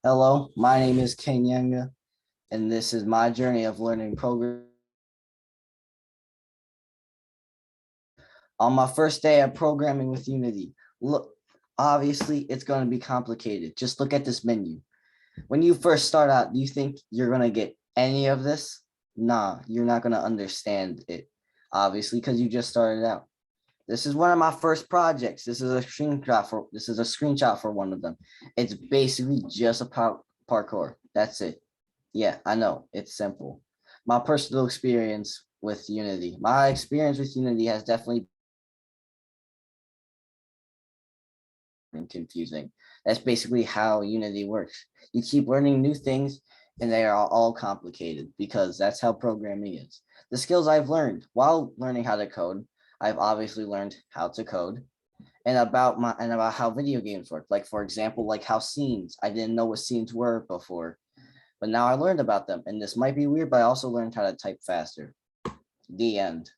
Hello, my name is Caine, and this is my journey of learning programming. On my first day of programming with Unity, look, obviously it's going to be complicated. Just look at this menu. When you first start out, do you think you're going to get any of this? Nah, you're not going to understand it, obviously, because you just started out. This is one of my first projects. This is a screenshot for one of them. It's basically just a parkour. That's it. Yeah, I know. It's simple. My personal experience with Unity. My experience with Unity has definitely been confusing. That's basically how Unity works. You keep learning new things and they are all complicated because that's how programming is. The skills I've learned while learning how to code, I've obviously learned how to code and about how video games work. Like for example, like how scenes. I didn't know what scenes were before, but now I learned about them. And this might be weird, but I also learned how to type faster. The end.